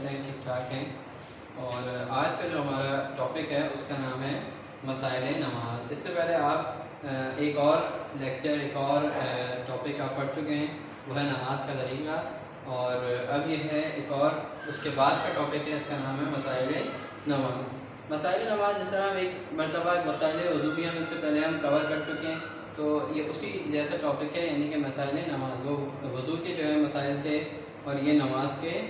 سے ہیں؟ ٹھیک ٹھاک ہیں؟ اور آج کا جو ہمارا ٹاپک ہے اس کا نام ہے مسائل نماز۔ اس سے پہلے آپ ایک اور لیکچر، ایک اور ٹاپک آپ پڑھ چکے ہیں، وہ ہے نماز کا طریقہ، اور اب یہ ہے ایک اور اس کے بعد کا ٹاپک ہے، اس کا نام ہے مسائل نماز۔ مسائل نماز جس طرح ہم ایک مرتبہ مسائل وضو بھی ہم اس سے پہلے ہم کور کر چکے ہیں، تو یہ اسی جیسا ٹاپک ہے، یعنی کہ مسائل نماز۔ وہ وضو کے جو ہے مسائل تھے اور یہ نماز کے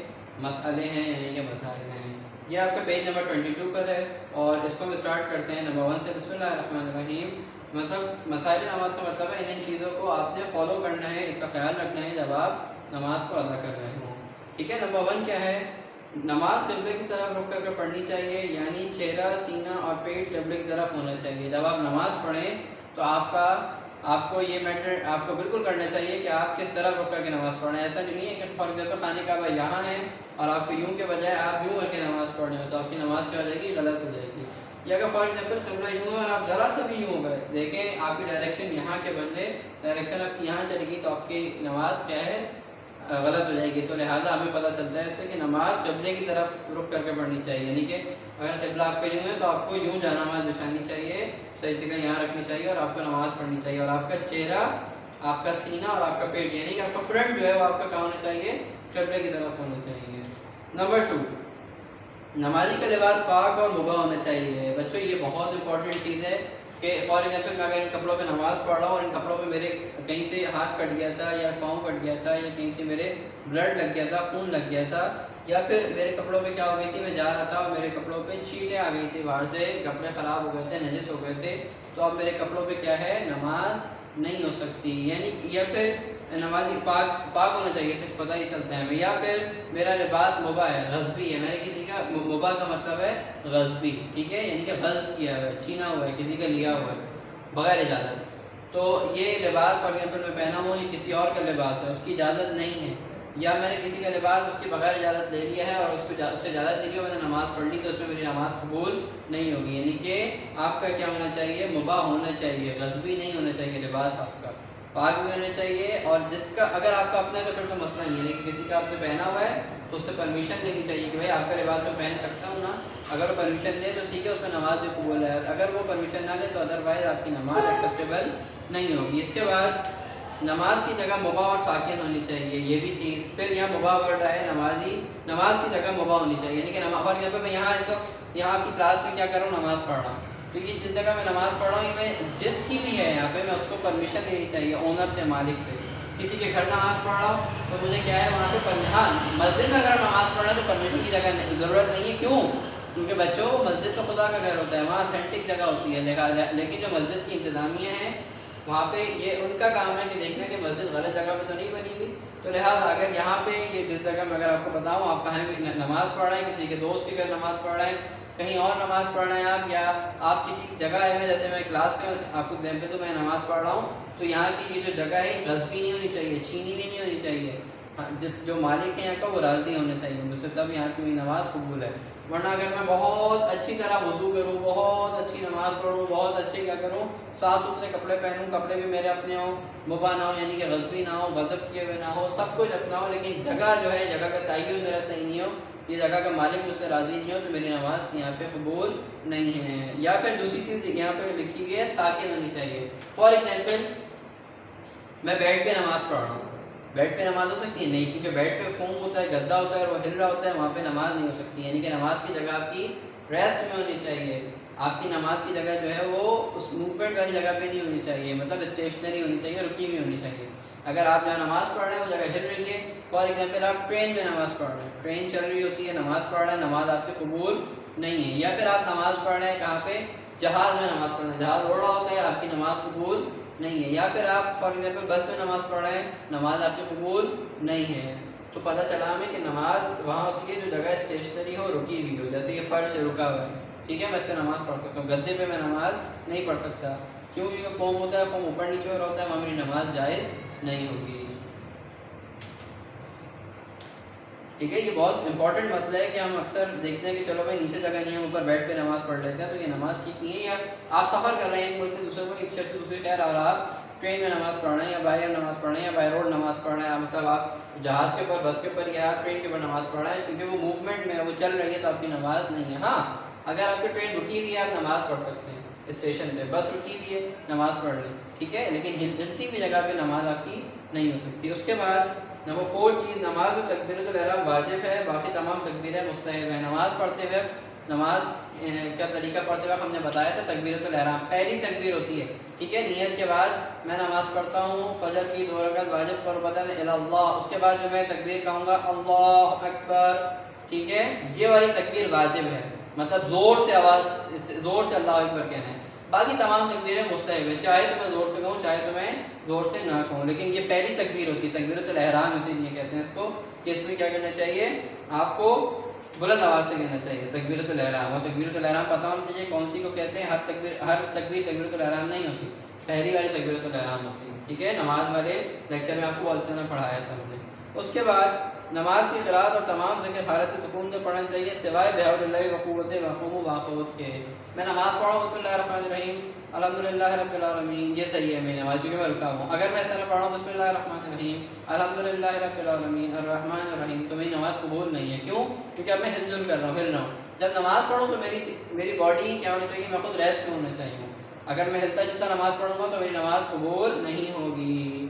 مسئلے ہیں، یعنی کہ مسائل ہیں۔ یہ آپ کا پیج نمبر 22 پر ہے، اور اس کو ہم اسٹارٹ کرتے ہیں نمبر 1 سے۔ بسم اللہ الرحمن الرحیم۔ مطلب مسائل نماز کا مطلب ہے ان چیزوں کو آپ نے فالو کرنا ہے، اس کا خیال رکھنا ہے جب آپ نماز کو ادا کر رہے ہوں، ٹھیک ہے۔ نمبر 1 کیا ہے؟ نماز قبلے کی طرف رخ کر کے پڑھنی چاہیے، یعنی چہرہ، سینہ اور پیٹ قبلے کی طرف ہونا چاہیے۔ جب آپ نماز پڑھیں تو آپ کو یہ میٹر آپ کو بالکل کرنا چاہیے کہ آپ کس طرح رخ کر کے نماز پڑھ رہے ہیں۔ ایسا نہیں ہے کہ فار ایگزامپل خانہ کعبہ یہاں ہے اور آپ کو یوں کے بجائے آپ یوں کر کے نماز پڑھ رہے ہو، تو آپ کی نماز کیا ہو جائے گی؟ غلط ہو جائے گی۔ یا اگر فار ایگزامپل قبلہ یوں ہے اور آپ ذرا سا بھی یوں ہو گئے، دیکھیں آپ کی ڈائریکشن یہاں کے بدلے ڈائریکشن آپ کی یہاں چلے گی، تو آپ کی نماز کیا ہے؟ غلط ہو جائے گی۔ تو لہٰذا ہمیں پتہ چلتا ہے اس سے کہ نماز قبلے کی طرف رخ کر کے پڑھنی چاہیے، یعنی کہ اگر قبلہ آپ کا یوں ہے تو آپ کو یوں جانماز بچھانی چاہیے، سجدے کا یہاں رکھنی چاہیے، اور آپ کو نماز پڑھنی چاہیے، اور آپ کا چہرہ، آپ کا سینہ اور آپ کا پیٹ، یعنی کہ آپ کا فرنٹ جو ہے وہ آپ کا کہاں ہونا چاہیے؟ قبلے کی طرف ہونا چاہیے۔ نمبر 2، نمازی کا لباس پاک اور مباح ہونا چاہیے۔ بچوں یہ بہت امپورٹنٹ چیز ہے کہ فار ایگزامپل میں اگر ان کپڑوں پہ نماز پڑھ رہا ہوں اور ان کپڑوں پہ میرے کہیں سے ہاتھ کٹ گیا تھا یا پاؤں کٹ گیا تھا یا کہیں سے میرے بلڈ لگ گیا تھا، خون لگ گیا تھا، یا پھر میرے کپڑوں پہ کیا ہو گئی تھی، میں جا رہا تھا اور میرے کپڑوں پہ چھینٹیں آ گئی تھی، باہر سے کپڑے خراب ہو گئے تھے، نجس ہو گئے تھے، تو اب میرے کپڑوں پہ کیا ہے؟ نماز نہیں ہو سکتی، یعنی یا پھر نمازی پاک ہونا چاہیے، صرف پتہ ہی چلتا ہے ہمیں۔ یا پھر میرا لباس مباح ہے، غصبی ہے، میں نے کسی کا مباح کا مطلب ہے غصبی، ٹھیک ہے، یعنی کہ غصب کیا ہوا ہے، چھینا ہوا ہے، کسی کا لیا ہوا ہے بغیر اجازت، تو یہ لباس فار ایگزامپل میں پہنا ہوں، یہ کسی اور کا لباس ہے، اس کی اجازت نہیں ہے، یا میں نے کسی کا لباس اس کی بغیر اجازت لے لیا ہے اور اس سے اجازت لے لی اور میں نے نماز پڑھ لی، تو اس میں میری نماز قبول نہیں ہوگی۔ یعنی کہ آپ کا کیا ہونا چاہیے؟ مباح ہونا چاہیے، غصبی نہیں ہونا چاہیے، لباس آپ کا پاک بھی ہونا چاہیے، اور جس کا اگر آپ کا اپنا ہے تو پھر تو مسئلہ نہیں ہے، لیکن کسی کا آپ نے پہنا ہوا ہے تو اس سے پرمیشن دینی چاہیے کہ بھائی آپ کا لباس میں پہن سکتا ہوں نا، اگر وہ پرمیشن دے تو ٹھیک ہے، اس میں نماز بھی قبول ہے، اگر وہ پرمیشن نہ دے تو ادروائز آپ کی نماز ایکسیپٹیبل نہیں ہوگی۔ اس کے بعد نماز کی جگہ مباح اور ساکن ہونی چاہیے، یہ بھی چیز، پھر یہاں مباح ورڈ ہے، نماز کی جگہ مباح ہونی چاہیے، یعنی کہ فار ایگزامپل میں یہاں اس وقت یہاں آپ کی کلاس میں کیا کر رہا ہوں؟ نماز پڑھ رہا ہوں، تو یہ جس جگہ میں نماز پڑھ رہا ہوں، یہ میں جس کی بھی ہے یہاں پہ میں اس کو پرمیشن دینی چاہیے، اونر سے، مالک سے۔ کسی کے گھر نماز پڑھ رہا ہوں تو مجھے کیا ہے؟ وہاں سے ہاں مسجد میں اگر نماز پڑھ رہا ہے تو پرمیشن کی جگہ ضرورت نہیں ہے، کیوں؟ کیونکہ بچوں مسجد تو خدا کا گھر ہوتا ہے، وہاں اتھینٹک جگہ ہوتی ہے، لیکن جو مسجد کی انتظامیہ ہیں وہاں پہ یہ ان کا کام ہے کہ دیکھنا کہ مسجد غلط جگہ پہ تو نہیں بنی ہوئی، تو لہٰذا اگر یہاں پہ یہ جس جگہ میں اگر آپ کو بتاؤں آپ کہیں بھی نماز پڑھ رہے ہیں، کسی کے دوست کے گھر نماز پڑھ رہے ہیں، کہیں اور نماز پڑھ رہے ہیں آپ، یا آپ کسی جگہ ہے، جیسے میں کلاس میں آپ کو دین پہ تو میں نماز پڑھ رہا ہوں، تو یہاں کی یہ جو جگہ ہے یہ غصبی نہیں ہونی چاہیے، چھینی بھی نہیں ہونی چاہیے، جو مالک ہے یہاں کا وہ راضی ہونا چاہیے مجھ سے، تب یہاں کی میری نماز قبول ہے۔ ورنہ اگر میں بہت اچھی طرح وضو کروں، بہت اچھی نماز پڑھوں، بہت اچھے کیا کروں، صاف ستھرے کپڑے پہنوں، کپڑے بھی میرے اپنے ہوں، مباح نہ ہو، یعنی کہ غصبی نہ ہو، غضب کیے ہوئے نہ ہو، سب کچھ اپنا ہو، لیکن جگہ جو ہے، جگہ کا تعین میرا صحیح نہیں ہو، یہ جگہ کا مالک مجھ سے راضی نہیں ہو، تو میری نماز یہاں پہ قبول نہیں ہے۔ یا پھر دوسری چیز یہاں پہ لکھی گئی ہے، ساکن ہونی چاہیے۔ فار ایگزامپل میں بیڈ پہ نماز پڑھ رہا ہوں، بیڈ پہ نماز ہو سکتی ہے؟ نہیں، کیونکہ بیڈ پہ فوم ہوتا ہے، گدا ہوتا ہے اور وہ ہل رہا ہوتا ہے، وہاں پہ نماز نہیں ہو سکتی، یعنی کہ نماز کی جگہ آپ کی ریسٹ میں ہونی چاہیے، آپ کی نماز کی جگہ جو ہے وہ اس موومنٹ والی جگہ پہ نہیں ہونی چاہیے، مطلب اسٹیشنری ہونی چاہیے، رکی ہوئی ہونی چاہیے۔ اگر آپ جہاں نماز پڑھ رہے ہیں وہ جگہ ہل رہی ہے، فار ایگزامپل آپ ٹرین میں نماز پڑھ رہے ہیں، ٹرین چل رہی ہوتی ہے، نماز پڑھ رہے ہیں، نماز آپ کی قبول نہیں ہے۔ یا پھر آپ نماز پڑھ رہے ہیں کہاں پہ؟ جہاز میں نماز پڑھ رہے ہیں، جہاز اڑ رہا ہوتا ہے، آپ کی نماز قبول نہیں ہے۔ یا پھر آپ فار ایگزامپل بس میں نماز پڑھ رہے ہیں، نماز آپ کی قبول نہیں ہے۔ تو پتہ چلا ہمیں کہ نماز وہاں ہوتی ہے جو جگہ اسٹیشنری ہو، رکی ہوئی ہو، جیسے یہ فرش رکا ہوا ہے، ٹھیک ہے، میں اس پہ نماز پڑھ سکتا ہوں، گدے پہ میں نماز نہیں پڑھ سکتا، کیوں؟ کیونکہ فوم ہوتا ہے، فوم اوپر نیچے ہو رہا ہوتا ہے، وہاں میری نماز جائز نہیں ہوگی، ٹھیک ہے۔ یہ بہت امپورٹنٹ مسئلہ ہے کہ ہم اکثر دیکھتے ہیں کہ چلو بھائی نیچے جگہ نہیں ہے، اوپر بیڈ پہ نماز پڑھ لیتے ہیں، تو یہ نماز ٹھیک نہیں ہے۔ یا آپ سفر کر رہے ہیں ایک ملک سے دوسرے ملک، ایک شہر سے دوسرے شہر، اور آپ ٹرین میں نماز پڑھ رہے ہیں یا بائی ایئر نماز پڑھ رہے ہیں یا بائی روڈ نماز پڑھ رہے ہیں، آپ مطلب آپ جہاز کے اوپر، بس کے اوپر یا آپ ٹرین کے اوپر نماز پڑھ رہے ہیں، کیونکہ وہ موومنٹ میں وہ چل رہی ہے تو آپ کی نماز نہیں ہے۔ ہاں اگر آپ کی ٹرین رکی ہوئی ہے آپ نماز پڑھ سکتے ہیں اسٹیشن پہ، بس رکی ہوئی ہے نماز پڑھ لیں، ٹھیک ہے، لیکن ہلتی ہوئی جگہ پہ نماز آپ کی نہیں ہو سکتی۔ اس کے بعد نمبر 4 چیز، نماز میں تکبیرۃ الاحرام واجب ہے، باقی تمام تکبیریں مستحب ہیں۔ نماز پڑھتے ہوئے، نماز کا طریقہ پڑھتے وقت ہم نے بتایا تھا تکبیرۃ الاحرام پہلی تکبیر ہوتی ہے، ٹھیک ہے، نیت کے بعد میں نماز پڑھتا ہوں فجر کی 2 رکعت واجب قربتاً الی اللہ، اس کے بعد جو میں تکبیر کہوں گا اللہ اکبر، ٹھیک ہے، یہ والی تکبیر واجب ہے، مطلب زور سے اللہ اکبر کہنا ہے۔ باقی تمام تکبیریں مستحب ہیں، چاہے تو میں زور سے کہوں چاہے تو میں زور سے نہ کہوں، لیکن یہ پہلی تکبیر ہوتی ہے تکبیرۃ الاحرام، اسی لیے کہتے ہیں اس کو کہ اس میں کیا کرنا چاہیے، آپ کو بلند آواز سے کہنا چاہیے تکبیرۃ الاحرام۔ اور تکبیرۃ الاحرام پتہ ہونا چاہیے کون سی کو کہتے ہیں، ہر تکبیر تکبیرۃ الاحرام نہیں ہوتی، پہلی والی تکبیرۃ الاحرام ہوتی ہے، ٹھیک ہے، نماز والے لیکچر میں آپ کو والدہ نے پڑھایا تھا ہم نے۔ اس کے بعد نماز کی قرأت اور تمام ذکر حالت سکون میں پڑھنا چاہیے سوائے بحول اللہ وقوت وقوم و واقعت کے۔ میں نماز پڑھا ہوں بسم اللہ الرحمن الرحیم الحمدللہ رب العالمین، یہ صحیح ہے میری نماز کیونکہ میں رکا ہوں۔ اگر میں ایسا نہ پڑھا ہوں بسم اللہ الرحمن الرحیم الحمدللہ رب العالمین الرحمن الرحیم تو میری نماز قبول نہیں ہے، کیوں؟ کیونکہ اب میں ہل جل کر رہا ہوں، ہل رہا ہوں۔ جب نماز پڑھوں تو میری باڈی کیا ہونی چاہیے، میں خود ریسٹ میں ہونا چاہیے۔ اگر میں ہلتا جلتا نماز پڑھوں گا تو میری نماز قبول نہیں ہوگی۔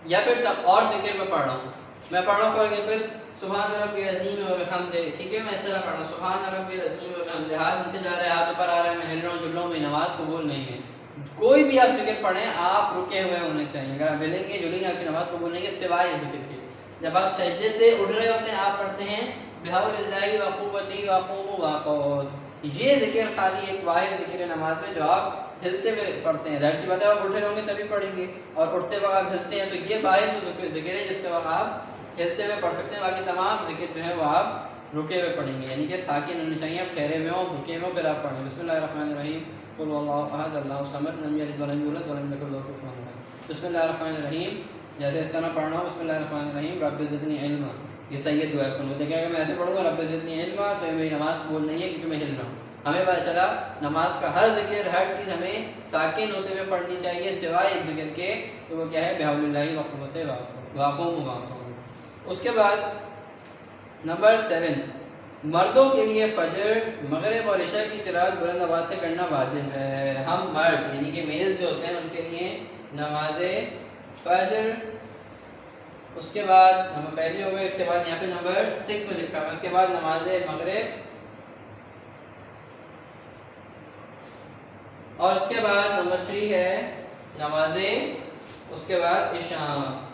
یا پھر اور ذکر میں پڑھ رہا ہوں، میں پڑھ رہا ہوں فار ایگزامپل سبحان ربی العظیم و بحمدہ، ٹھیک ہے، میں اس طرح پڑھ رہا ہوں سبحان ربی العظیم و بحمدہ، ہاتھ نیچے جا رہا ہے، ہاتھ اوپر آ رہا ہے، میں ہل رہا ہوں جل رہا ہوں، میری نماز قبول نہیں ہے۔ کوئی بھی آپ ذکر پڑھیں آپ رکے ہوئے ہونے چاہیے، اگر آپ ہلیں گے جلیں گے آپ کی نماز قبول نہیں ہے سوائے ذکر کے۔ جب آپ سجدے سے اٹھ رہے ہوتے ہیں آپ پڑھتے ہیں بحول اللہ وقوتہ وقوم واقعت، یہ ذکر خالی ایک واحد ذکر ہے نماز میں جو آپ ہلتے ہوئے پڑھتے ہیں، ظاہر سی بات ہے آپ اٹھے رہوں گے تبھی پڑھیں گے، اور اٹھتے وقت آپ ہلتے ہیں تو یہ واحد ذکر ہے جس کے وقت آپ ہلتے ہوئے پڑھ سکتے ہیں، باقی تمام ذکر جو ہے وہ آپ رکے ہوئے پڑھیں گے، یعنی کہ ساکن ہونے چاہیے، آپ ٹھہرے ہوئے ہوں رکے ہوئے پھر آپ پڑھیں بسم اللہ الرحمن الرحیم قل هو اللہ احد اللہ الصمد لم یلد ولم یولد ولم یکن له کفوا احد، بسم اللہ الرحمن الرحیم جیسے اس طرح پڑھنا ہو بسم اللہ الرحمن الرحیم رب زدنی علما، یہ سید دعا ہے۔ دیکھیں اگر میں ایسے پڑھوں گا رب زدنی علما تو میری نماز قبول نہیں ہے کیونکہ میں ہل رہا ہوں۔ ہمیں پتہ چلا نماز کا ہر ذکر ہر چیز ہمیں ساکن ہوتے ہوئے پڑھنی چاہیے سوائے ایک ذکر کے، تو وہ کیا ہے بحول اللہ وقوت وقوم واقعت۔ اس کے بعد نمبر 7 مردوں کے لیے فجر مغرب اور عشاء کی قرأت بلند آواز سے کرنا واجب ہے۔ ہم مرد یعنی کہ میل جو ہوتے ہیں ان کے لیے نماز فجر، اس کے بعد نمبر پہلی ہو گئی، اس کے بعد یہاں پہ نمبر 6 میں لکھا ہے، اس کے بعد نماز مغرب اور اس کے بعد نمبر 3 ہے نماز، اس کے بعد عشاء۔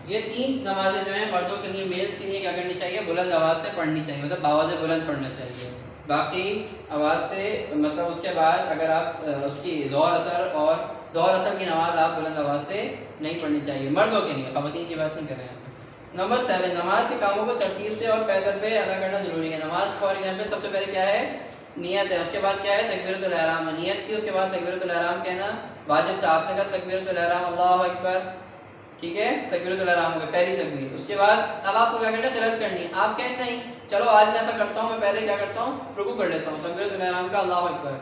یہ 3 نمازیں جو ہیں مردوں کے لیے میلز کے لیے کیا کرنی چاہیے، بلند آواز سے پڑھنی چاہیے، مطلب آواز بلند پڑھنا چاہیے۔ باقی آواز سے مطلب اس کے بعد اگر آپ اس کی ظہر اثر کی نماز آپ بلند آواز سے نہیں پڑھنی چاہیے مردوں کے لیے، خواتین کی بات نہیں کر رہے ہیں۔ نمبر 7 نماز کے کاموں کو ترتیب سے اور پیدل پہ ادا کرنا ضروری ہے۔ نماز فار ایگزامپل سب سے پہلے کیا ہے، نیت ہے، اس کے بعد کیا ہے تکبیرۃ الاحرام، نیت کی، اس کے بعد تکبیرۃ الاحرام کہنا واجب تھا، آپ نے کہا تکبیرۃ الاحرام اللہ اکبر، ٹھیک ہے، تکبیرۃ الاحرام ہو گئی پہلی تکبیر۔ اس کے بعد اب آپ کو کیا کرنا ہے، قرأت کرنی ہے۔ آپ کہیں نہیں چلو آج میں ایسا کرتا ہوں، میں پہلے کیا کرتا ہوں رکوع کر لیتا ہوں تکبیرۃ الاحرام کا اللہ اکبر،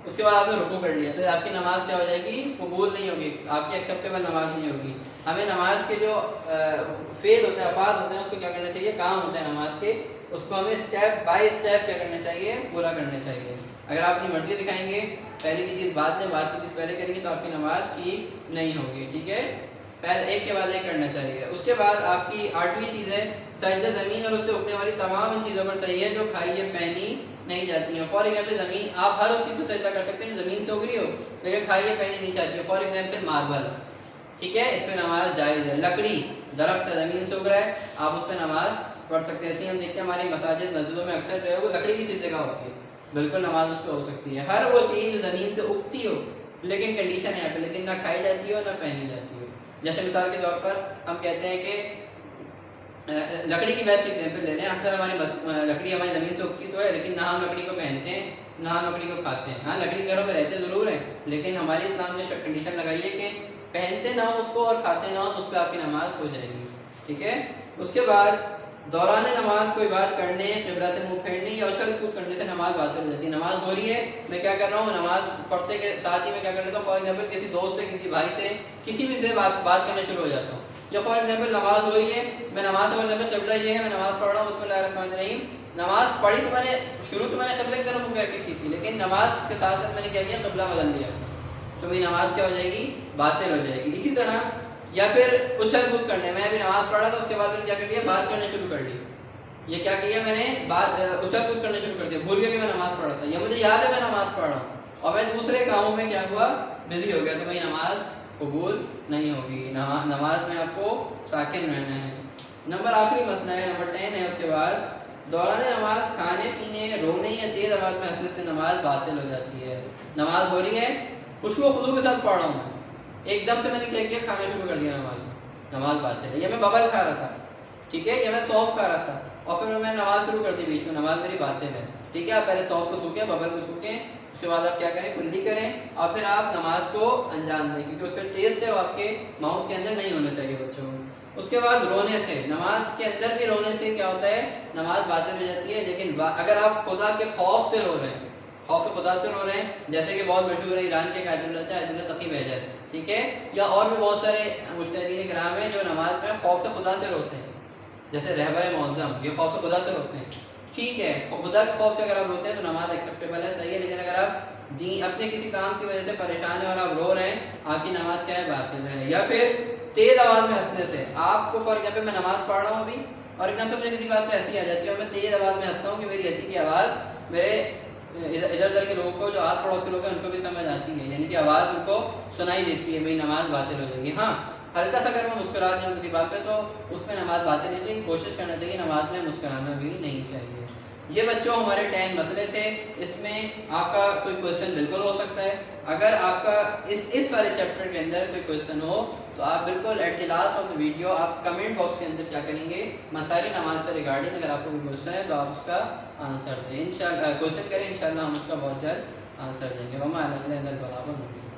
اس کے بعد آپ نے رکوع کر لیا تو آپ کی نماز کیا ہو جائے گی، قبول نہیں ہوگی، آپ کی ایکسیپٹیبل نماز نہیں ہوگی۔ ہمیں نماز کے جو فعل ہوتے ہیں افعال ہوتے ہیں اس کو کیا کرنا چاہیے، کام ہوتے ہیں نماز کے، اس کو ہمیں اسٹیپ بائی اسٹیپ کیا کرنا چاہیے، پورا کرنا چاہیے۔ اگر آپ اپنی مرضی دکھائیں گے پہلی کی چیز بعد میں بعد کی چیز پہلے کریں گے تو آپ کی نماز ٹھیک نہیں ہوگی، ٹھیک ہے، پہلے ایک کے بعد ایک کرنا چاہیے۔ اس کے بعد آپ کی 8ویں چیز ہے سجدہ زمین اور اس سے اٹھنے والی تمام ان چیزوں پر صحیح ہے جو کھائی یا پہنی نہیں جاتی ہیں۔ فار ایگزامپل زمین، آپ ہر اس چیز پہ سجدہ کر سکتے ہیں جو زمین سے اگری ہو لیکن کھائی یا پہنی نہیں جاتی ہے، فار ایگزامپل ماربل، ٹھیک ہے، اس پہ نماز جائز ہے۔ لکڑی، درخت زمین سے اگ رہا ہے آپ اس پہ نماز پڑھ سکتے ہیں، اس لیے ہم دیکھتے ہیں ہماری مساجد مسجدوں میں اکثر جو ہے وہ لکڑی کی چیز جگہ ہوتی ہے، بالکل نماز اس پہ ہو سکتی ہے۔ ہر وہ چیز جو زمین سے اگتی ہو لیکن کنڈیشن ہے یہاں پہ، لیکن نہ کھائی جاتی ہو نہ پہنی جاتی ہو۔ جیسے مثال کے طور پر ہم کہتے ہیں کہ لکڑی کی بیسٹ ایگزامپل لے لیں، اکثر ہماری لکڑی ہماری زمین سے اگتی تو ہے لیکن نہ ہم لکڑی کو پہنتے ہیں نہ ہم لکڑی کو کھاتے ہیں۔ ہاں لکڑی گھروں میں رہتے ضرور ہیں لیکن ہماری اسلام نے کنڈیشن لگائی ہے کہ پہنتے نہ ہو اس کو اور کھاتے نہ ہو تو اس پہ آپ کی نماز ہو جائے گی، ٹھیک ہے۔ اس کے بعد دوران نماز کوئی بات کرنے، قبلہ سے منہ پھیرنے یا اچھل کود کرنے سے نماز باطل ہو جاتی ہے. نماز ہو رہی ہے، میں کیا کر رہا ہوں، نماز پڑھتے کے ساتھ ہی میں کیا کر لیتا ہوں، فار ایگزامپل کسی دوست سے، کسی بھائی سے، کسی بھی سے بات کرنا شروع ہو جاتا ہوں. یا فار ایگزامپل نماز ہو رہی ہے، میں نماز فار ایگزامپل قبلہ یہ ہے، میں نماز پڑھ رہا ہوں، بسم اللہ الرحمن الرحیم. نماز پڑھی تو میں نے شروع تو میں نے قبلہ کی طرف منہ کر کے کی تھی، لیکن نماز کے ساتھ ساتھ میں نے کیا کیا، قبلہ بدل دیا، تو میری نماز کیا ہو جائے گی، باطل ہو جائے گی. اسی طرح یا پھر اچھل کود کرنے، میں ابھی نماز پڑھ رہا تھا، اس کے بعد میں نے کیا کر لیا، بات کرنا شروع کر لی. یہ کیا کیا میں نے اچھل کود کرنا شروع کر دیا، بھول گیا کہ میں نماز پڑھ رہا تھا، یا مجھے یاد ہے میں نماز پڑھ رہا ہوں اور میں دوسرے کاموں میں کیا ہوا، بزی ہو گیا، تو میری نماز قبول نہیں ہوگی. نماز میں آپ کو ساکن رہنا ہے. نمبر آخری مسئلہ ہے، نمبر 10 ہے. اس کے بعد دوران نماز کھانے پینے، رونے یا تیز آواز میں ہنسنے سے نماز باطل ہو جاتی ہے. نماز ہو رہی ہے، خشوع و خضوع کے ساتھ پڑھ رہا ہوں میں، ایک دم سے میں نے کیا کیا، کھانا شروع کر دیا نماز میں، نماز باطل ہے. یا میں ببل کھا رہا تھا، ٹھیک ہے، یا میں سوف کھا رہا تھا اور پھر میں نماز شروع کر دی بیچ میں، نماز میری باطل ہے. ٹھیک ہے، آپ پہلے سوف کو تھوکیں، ببل کو تھوکیں، اس کے بعد آپ کیا کریں، کلی کریں اور پھر آپ نماز کو انجام دیں، کیونکہ اس کا ٹیسٹ ہے وہ آپ کے ماؤتھ کے اندر نہیں ہونا چاہیے بچوں. اس کے بعد رونے سے، نماز کے اندر بھی رونے سے کیا ہوتا ہے، نماز باطل ہو جاتی ہے. لیکن اگر آپ خدا کے خوف سے رو رہے ہیں، خوف خدا سے رو رہے ہیں، جیسے کہ بہت مشہور ہے ایران کے آیت اللہ آیت اللہ تقی بہجت، ٹھیک ہے، یا اور بھی بہت سارے مجتہدین کرام ہیں جو نماز میں خوف خدا سے روتے ہیں، جیسے رہبر معظم، یہ خوف خدا سے روتے ہیں. ٹھیک ہے، خدا کے خوف سے اگر آپ روتے ہیں تو نماز ایکسیپٹیبل ہے، صحیح ہے. لیکن اگر آپ اپنے کسی کام کی وجہ سے پریشان ہیں اور آپ رو رہے ہیں، آپ کی نماز کیا ہے، باطل ہے. یا پھر تیز آواز میں ہنسنے سے، آپ کو فار ایگزامپل میں نماز پڑھ رہا ہوں ابھی اور ایک دم سے مجھے کسی بات پہ ہنسی آ جاتی ہے اور میں تیز آواز میں ہنستا ہوں کہ میری ہنسی کی آواز میرے ادھر ادھر کے لوگوں کو، جو آس پڑوس کے لوگ ہیں، ان کو بھی سمجھ آتی ہے، یعنی کہ آواز ان کو سنائی دیتی ہے، میری نماز باطل ہو جائے گی. ہاں، ہلکا سا اگر میں مسکرا دوں کسی بات پہ تو اس میں نماز باطل نہیں، لیکن کوشش کرنا چاہیے نماز میں مسکرانا بھی نہیں چاہیے. یہ بچوں ہمارے 10 مسئلے تھے. اس میں آپ کا کوئی کوشچن بالکل ہو سکتا ہے. اگر آپ کا اس والے چیپٹر کے اندر کوئی کوشچن ہو تو آپ بالکل at the last of the video آپ کمنٹ باکس کے اندر کیا کریں گے، مسائل نماز سے ریگارڈنگ اگر آپ کو کوئی کوشچن ہے تو آپ اس کا آنسر دیں، انشاءاللہ کوشچن کریں، انشاءاللہ ہم اس کا بہت جلد آنسر دیں گے. وما علینا الا البلاغ المبین.